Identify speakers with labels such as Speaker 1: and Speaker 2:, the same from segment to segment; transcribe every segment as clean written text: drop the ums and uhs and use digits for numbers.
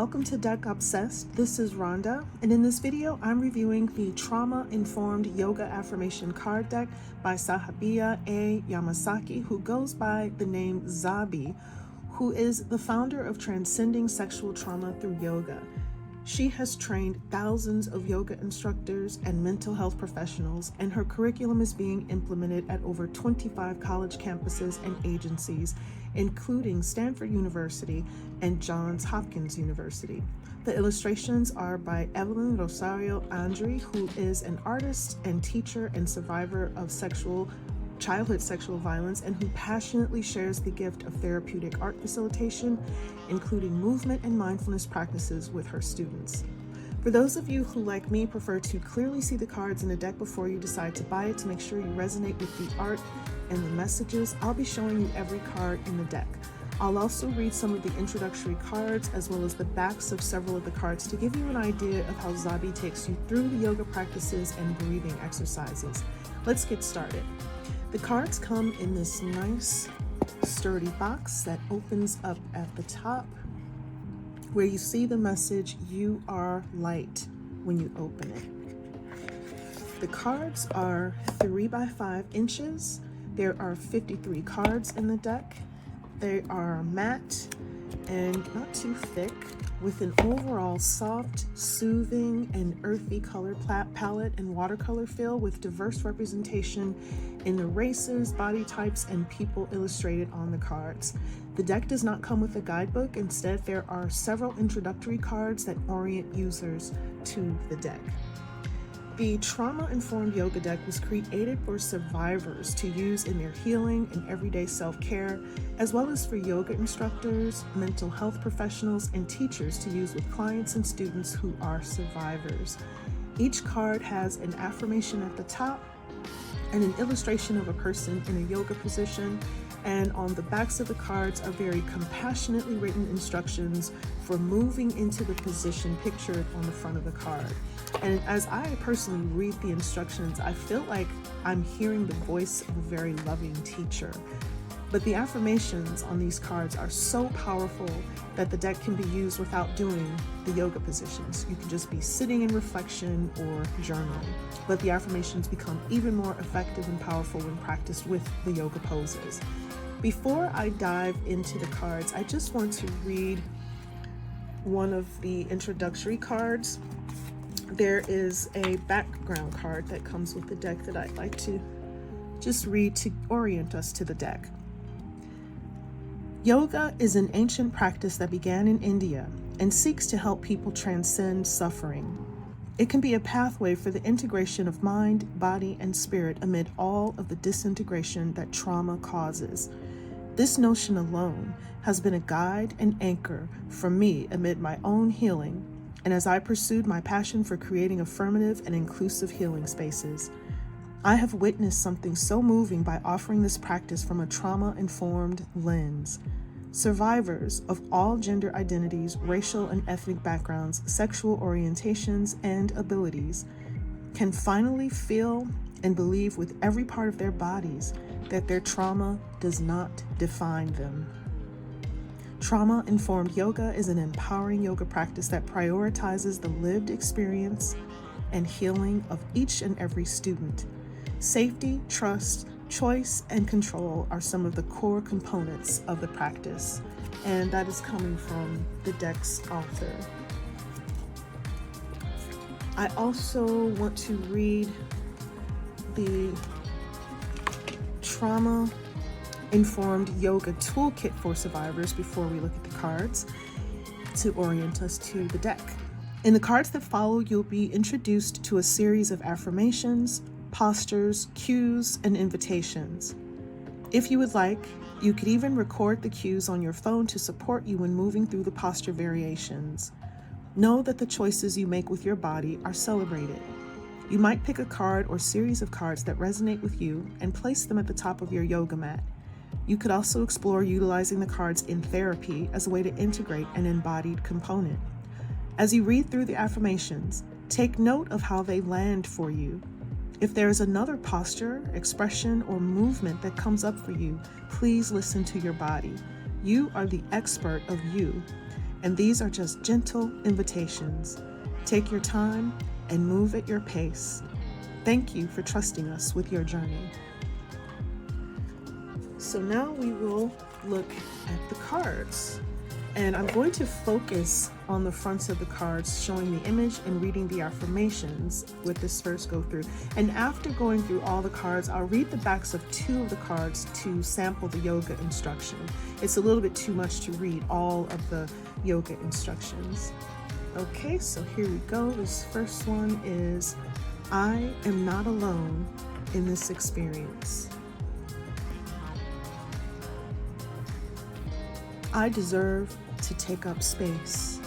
Speaker 1: welcome to Deck Obsessed. This is Rhonda, and in this video, I'm reviewing the Trauma-Informed Yoga Affirmation Card Deck by Zahabiyah Yamasaki, who goes by the name Zabi, who is the founder of Transcending Sexual Trauma Through Yoga. She has trained thousands of yoga instructors and mental health professionals, and her curriculum is being implemented at over 25 college campuses and agencies, including Stanford University and Johns Hopkins University. The illustrations are by Evelyn Rosario Andre, who is an artist and teacher and survivor of childhood sexual violence, and who passionately shares the gift of therapeutic art facilitation, including movement and mindfulness practices with her students. For those of you who, like me, prefer to clearly see the cards in the deck before you decide to buy it to make sure you resonate with the art and the messages, I'll be showing you every card in the deck. I'll also read some of the introductory cards as well as the backs of several of the cards to give you an idea of how Zabi takes you through the yoga practices and breathing exercises. Let's get started. The cards come in this nice sturdy box that opens up at the top, where you see the message, "You are light," when you open it. The cards are 3 by 5 inches. There are 53 cards in the deck. They are matte and not too thick, with an overall soft, soothing, and earthy color palette and watercolor feel, with diverse representation in the races, body types, and people illustrated on the cards. The deck does not come with a guidebook. Instead, there are several introductory cards that orient users to the deck. The Trauma-Informed Yoga Deck was created for survivors to use in their healing and everyday self-care, as well as for yoga instructors, mental health professionals, and teachers to use with clients and students who are survivors. Each card has an affirmation at the top and an illustration of a person in a yoga position, and on the backs of the cards are very compassionately written instructions for moving into the position pictured on the front of the card. And as I personally read the instructions, I feel like I'm hearing the voice of a very loving teacher. But the affirmations on these cards are so powerful that the deck can be used without doing the yoga positions. You can just be sitting in reflection or journaling. But the affirmations become even more effective and powerful when practiced with the yoga poses. Before I dive into the cards, I just want to read one of the introductory cards. There is a background card that comes with the deck that I'd like to just read to orient us to the deck. Yoga is an ancient practice that began in India and seeks to help people transcend suffering. It can be a pathway for the integration of mind, body, and spirit amid all of the disintegration that trauma causes. This notion alone has been a guide and anchor for me amid my own healing, and as I pursued my passion for creating affirmative and inclusive healing spaces. I have witnessed something so moving by offering this practice from a trauma-informed lens. Survivors of all gender identities, racial and ethnic backgrounds, sexual orientations, and abilities can finally feel and believe with every part of their bodies that their trauma does not define them. Trauma-informed yoga is an empowering yoga practice that prioritizes the lived experience and healing of each and every student. Safety, trust, choice, and control are some of the core components of the practice, and that is coming from the deck's author. I also want to read the Trauma-Informed Yoga Toolkit for Survivors before we look at the cards to orient us to the deck. In the cards that follow, you'll be introduced to a series of affirmations, postures, cues, and invitations. If you would like, you could even record the cues on your phone to support you when moving through the posture variations. Know that the choices you make with your body are celebrated. You might pick a card or series of cards that resonate with you and place them at the top of your yoga mat. You could also explore utilizing the cards in therapy as a way to integrate an embodied component. As you read through the affirmations, take note of how they land for you. If there is another posture, expression, or movement that comes up for you, please listen to your body. You are the expert of you, and these are just gentle invitations. Take your time and move at your pace. Thank you for trusting us with your journey. So now we will look at the cards. And I'm going to focus on the fronts of the cards, showing the image and reading the affirmations with this first go through. And after going through all the cards, I'll read the backs of 2 of the cards to sample the yoga instruction. It's a little bit too much to read all of the yoga instructions. Okay, so here we go. This first one is, I am not alone in this experience. I deserve to take up space.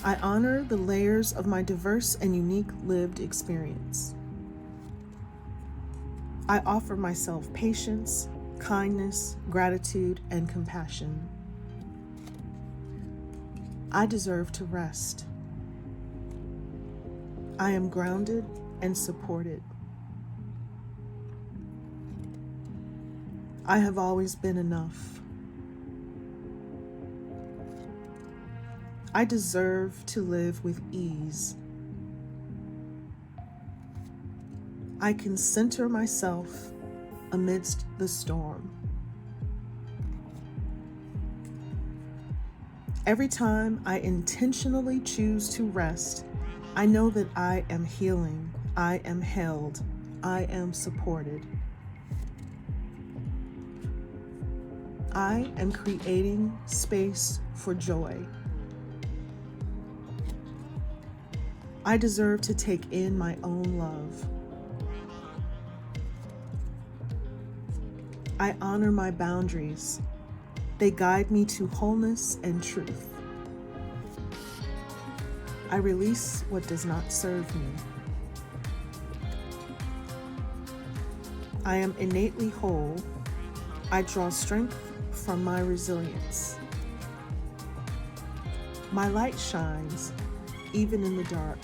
Speaker 1: I honor the layers of my diverse and unique lived experience. I offer myself patience, kindness, gratitude, and compassion. I deserve to rest. I am grounded and supported. I have always been enough. I deserve to live with ease. I can center myself amidst the storm. Every time I intentionally choose to rest, I know that I am healing, I am held, I am supported. I am creating space for joy. I deserve to take in my own love. I honor my boundaries. They guide me to wholeness and truth. I release what does not serve me. I am innately whole. I draw strength from my resilience. My light shines even in the dark.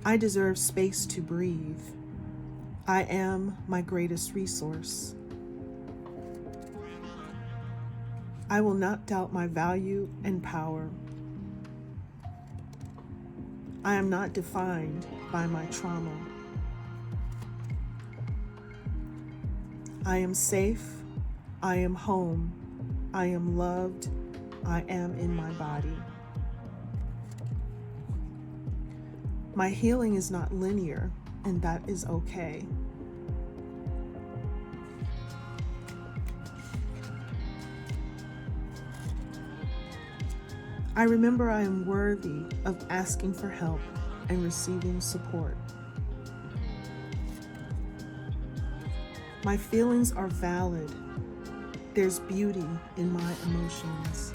Speaker 1: I deserve space to breathe. I am my greatest resource. I will not doubt my value and power. I am not defined by my trauma. I am safe. I am home. I am loved. I am in my body. My healing is not linear, and that is okay. I remember I am worthy of asking for help and receiving support. My feelings are valid. There's beauty in my emotions.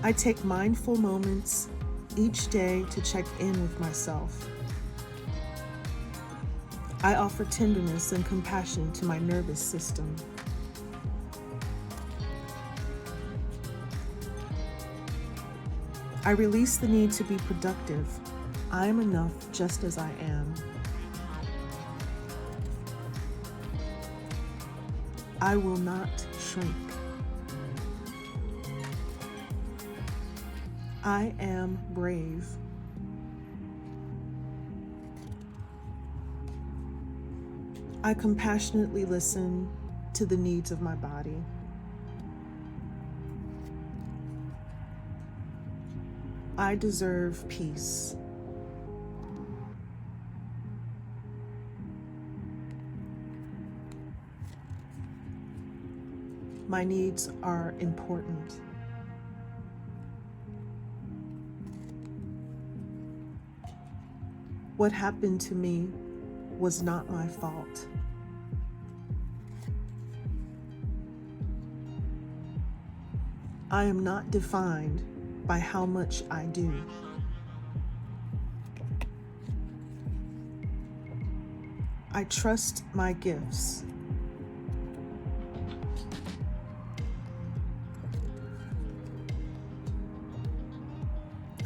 Speaker 1: I take mindful moments each day to check in with myself. I offer tenderness and compassion to my nervous system. I release the need to be productive. I am enough just as I am. I will not shrink. I am brave. I compassionately listen to the needs of my body. I deserve peace. My needs are important. What happened to me was not my fault. I am not defined by how much I do. I trust my gifts.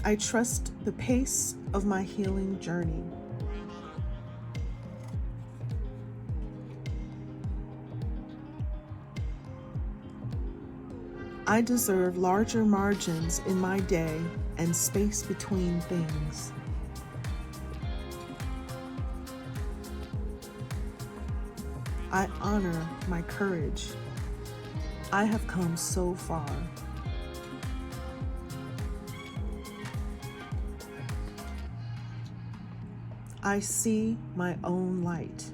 Speaker 1: I trust the pace of my healing journey. I deserve larger margins in my day and space between things. I honor my courage. I have come so far. I see my own light.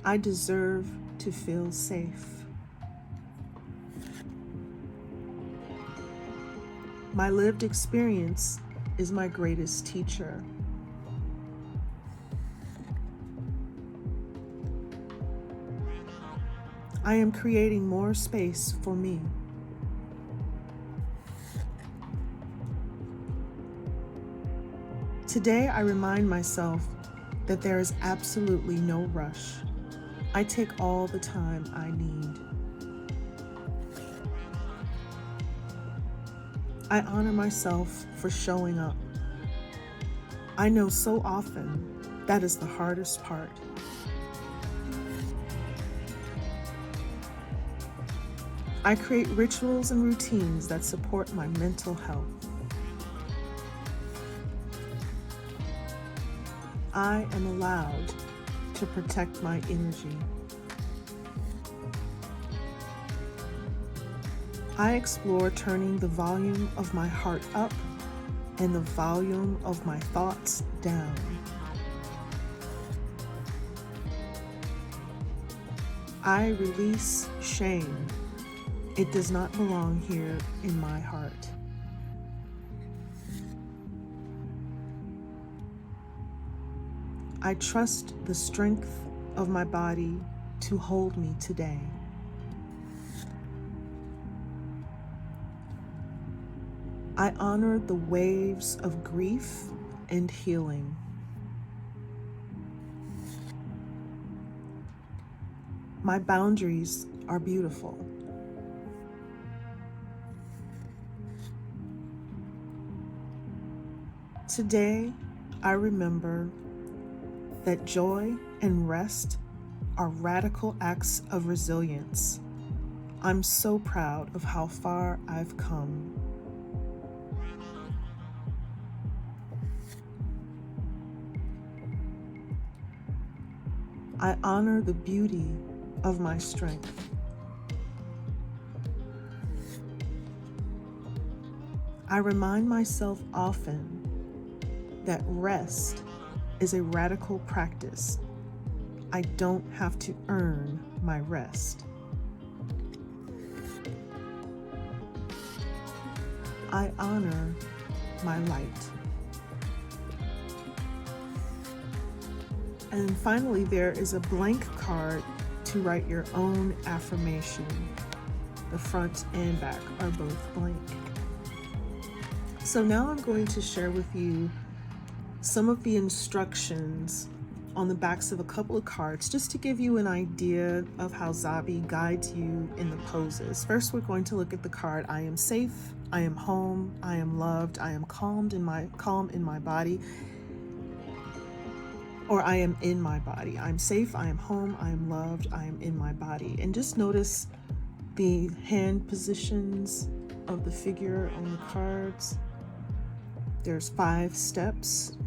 Speaker 1: I deserve to feel safe. My lived experience is my greatest teacher. I am creating more space for me. Today, I remind myself that there is absolutely no rush. I take all the time I need. I honor myself for showing up. I know so often that is the hardest part. I create rituals and routines that support my mental health. I am allowed to protect my energy. I explore turning the volume of my heart up and the volume of my thoughts down. I release shame. It does not belong here in my heart. I trust the strength of my body to hold me today. I honor the waves of grief and healing. My boundaries are beautiful. Today, I remember that joy and rest are radical acts of resilience. I'm so proud of how far I've come. I honor the beauty of my strength. I remind myself often that rest is a radical practice. I don't have to earn my rest. I honor my light. And finally, there is a blank card to write your own affirmation. The front and back are both blank. So now I'm going to share with you some of the instructions on the backs of a couple of cards, just to give you an idea of how Zabi guides you in the poses. First, we're going to look at the card, I am safe, I am home, I am loved, I am calm in my body, or I am in my body. I'm safe, I am home, I am loved, I am in my body. And just notice the hand positions of the figure on the cards. There's 5 steps.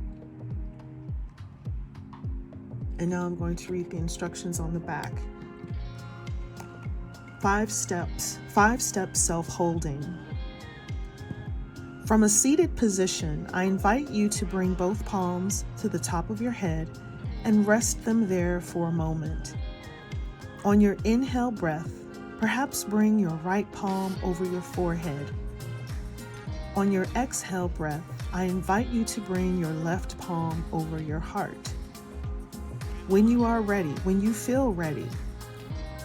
Speaker 1: And now I'm going to read the instructions on the back. 5 steps self-holding. From a seated position, I invite you to bring both palms to the top of your head and rest them there for a moment. On your inhale breath, perhaps bring your right palm over your forehead. On your exhale breath, I invite you to bring your left palm over your heart. When you are ready, when you feel ready,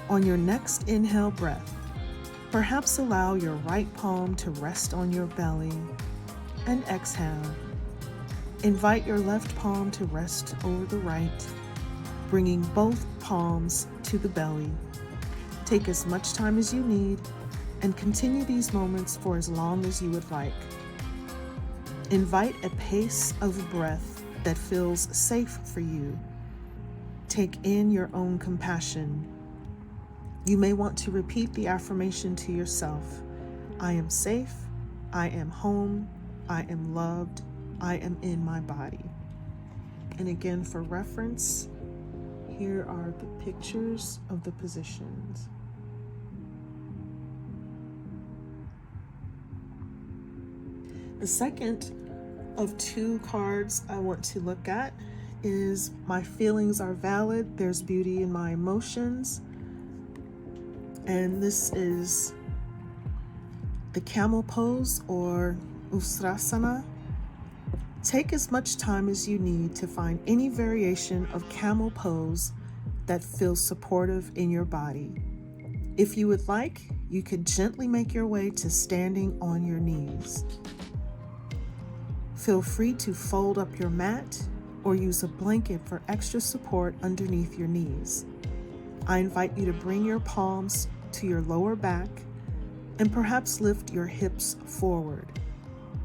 Speaker 1: on your next inhale breath, perhaps allow your right palm to rest on your belly, and exhale. Invite your left palm to rest over the right, bringing both palms to the belly. Take as much time as you need and continue these moments for as long as you would like. Invite a pace of breath that feels safe for you. Take in your own compassion. You may want to repeat the affirmation to yourself. I am safe. I am home. I am loved. I am in my body. And again, for reference, here are the pictures of the positions. The second of 2 cards I want to look at is my feelings are valid. There's beauty in my emotions. And this is the camel pose, or Ustrasana. Take as much time as you need to find any variation of camel pose that feels supportive in your body. If you would like, you could gently make your way to standing on your knees. Feel free to fold up your mat or use a blanket for extra support underneath your knees. I invite you to bring your palms to your lower back and perhaps lift your hips forward.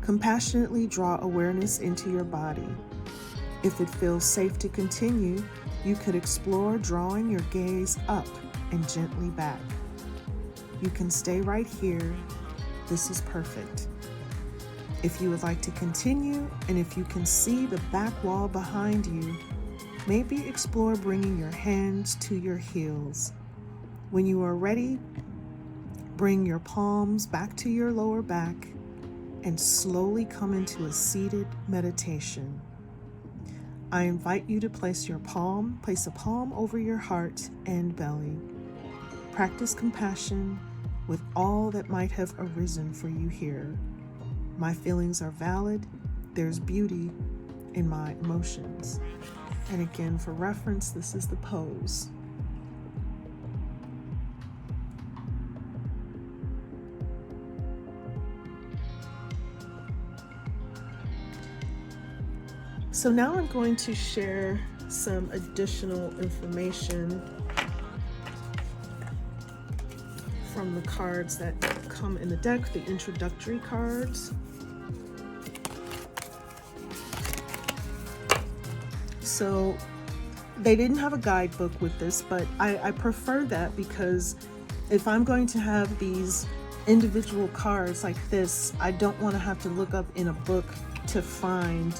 Speaker 1: Compassionately draw awareness into your body. If it feels safe to continue, you could explore drawing your gaze up and gently back. You can stay right here. This is perfect. If you would like to continue, and if you can see the back wall behind you, maybe explore bringing your hands to your heels. When you are ready, bring your palms back to your lower back and slowly come into a seated meditation. I invite you to place a palm over your heart and belly. Practice compassion with all that might have arisen for you here. My feelings are valid. There's beauty in my emotions. And again, for reference, this is the pose. So now I'm going to share some additional information from the cards that come in the deck, the introductory cards. So they didn't have a guidebook with this, but I prefer that, because if I'm going to have these individual cards like this, I don't want to have to look up in a book to find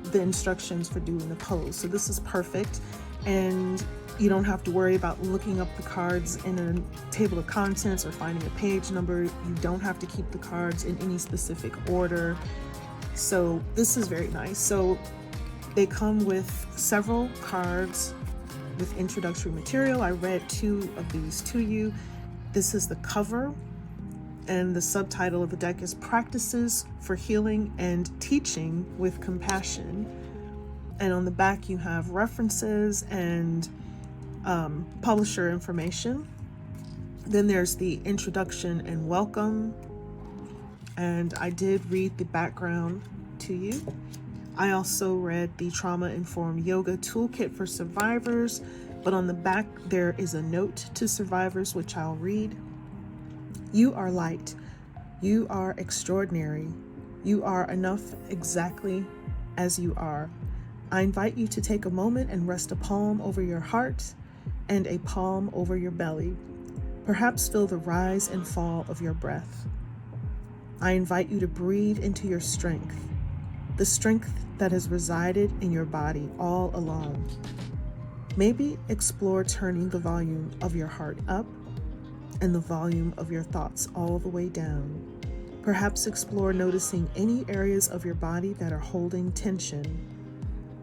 Speaker 1: the instructions for doing the pose. So this is perfect, and you don't have to worry about looking up the cards in a table of contents or finding a page number. You don't have to keep the cards in any specific order. So this is very nice. So they come with several cards with introductory material. I read 2 of these to you. This is the cover, and the subtitle of the deck is Practices for Healing and Teaching with Compassion. And on the back you have references and publisher information. Then there's the introduction and welcome. And I did read the background to you. I also read the Trauma-Informed Yoga Toolkit for Survivors, but on the back there is a note to survivors, which I'll read. You are light. You are extraordinary. You are enough exactly as you are. I invite you to take a moment and rest a palm over your heart and a palm over your belly. Perhaps feel the rise and fall of your breath. I invite you to breathe into your strength, the strength that has resided in your body all along. Maybe explore turning the volume of your heart up and the volume of your thoughts all the way down. Perhaps explore noticing any areas of your body that are holding tension.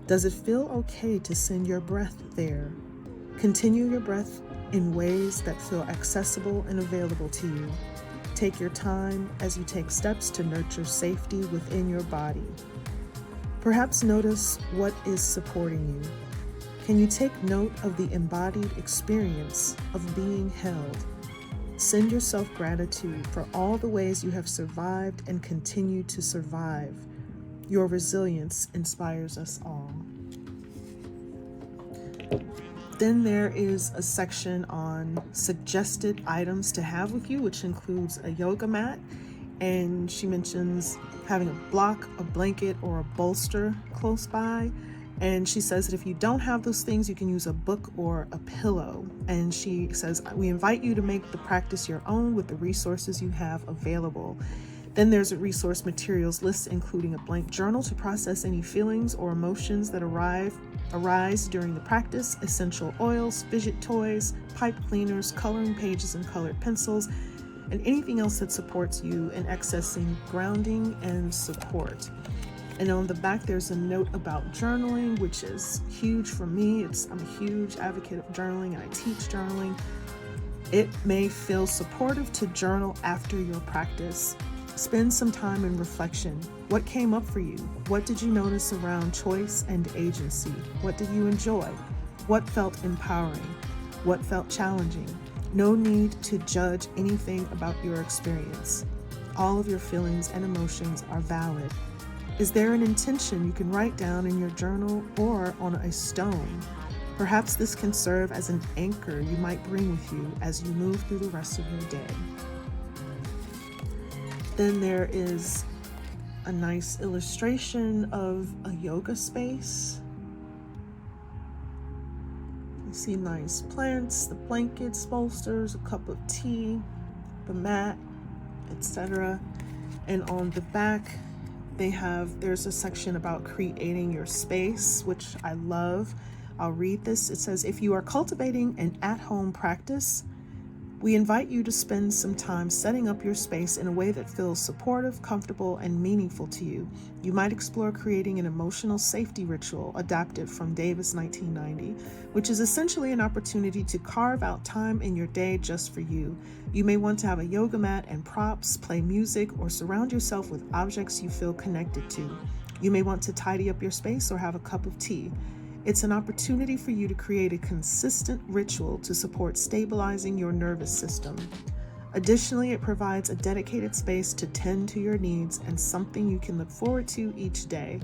Speaker 1: Does it feel okay to send your breath there? Continue your breath in ways that feel accessible and available to you. Take your time as you take steps to nurture safety within your body. Perhaps notice what is supporting you. Can you take note of the embodied experience of being held? Send yourself gratitude for all the ways you have survived and continue to survive. Your resilience inspires us all. Then there is a section on suggested items to have with you, which includes a yoga mat. And she mentions having a block, a blanket, or a bolster close by. And she says that if you don't have those things, you can use a book or a pillow. And she says, we invite you to make the practice your own with the resources you have available. Then there's a resource materials list, including a blank journal to process any feelings or emotions that arise during the practice, essential oils, fidget toys, pipe cleaners, coloring pages and colored pencils, and anything else that supports you in accessing grounding and support. And on the back, there's a note about journaling, which is huge for me. I'm a huge advocate of journaling, and I teach journaling. It may feel supportive to journal after your practice. Spend some time in reflection. What came up for you? What did you notice around choice and agency? What did you enjoy? What felt empowering? What felt challenging? No need to judge anything about your experience. All of your feelings and emotions are valid. Is there an intention you can write down in your journal or on a stone? Perhaps this can serve as an anchor you might bring with you as you move through the rest of your day. Then there is a nice illustration of a yoga space. You see nice plants, the blankets, bolsters, a cup of tea, the mat, etc. And on the back, there's a section about creating your space, which I love. I'll read this. It says, if you are cultivating an at-home practice, we invite you to spend some time setting up your space in a way that feels supportive, comfortable, and meaningful to you. You might explore creating an emotional safety ritual adapted from Davis 1990, which is essentially an opportunity to carve out time in your day just for you. You may want to have a yoga mat and props, play music, or surround yourself with objects you feel connected to. You may want to tidy up your space or have a cup of tea. It's an opportunity for you to create a consistent ritual to support stabilizing your nervous system. Additionally, it provides a dedicated space to tend to your needs and something you can look forward to each day.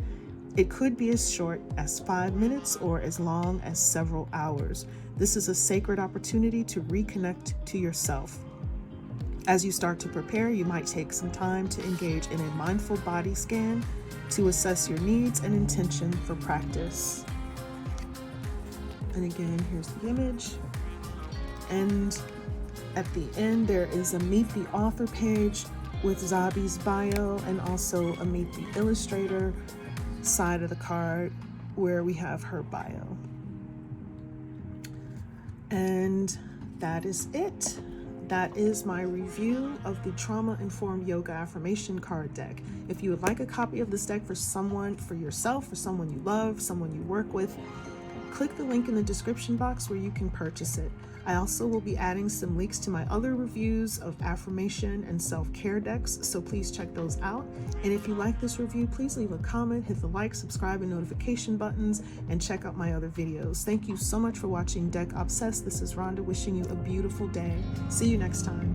Speaker 1: It could be as short as 5 minutes or as long as several hours. This is a sacred opportunity to reconnect to yourself. As you start to prepare, you might take some time to engage in a mindful body scan to assess your needs and intention for practice. And again, here's the image. And at the end, there is a Meet the Author page with Zabi's bio and also a Meet the Illustrator side of the card where we have her bio. And that is it. That is my review of the Trauma-Informed Yoga Affirmation card deck. If you would like a copy of this deck for yourself, for someone you love, someone you work with, click the link in the description box where you can purchase it. I also will be adding some links to my other reviews of affirmation and self-care decks, so please check those out. And if you like this review, please leave a comment, hit the like, subscribe, and notification buttons, and check out my other videos. Thank you so much for watching Deck Obsessed. This is Rhonda wishing you a beautiful day. See you next time.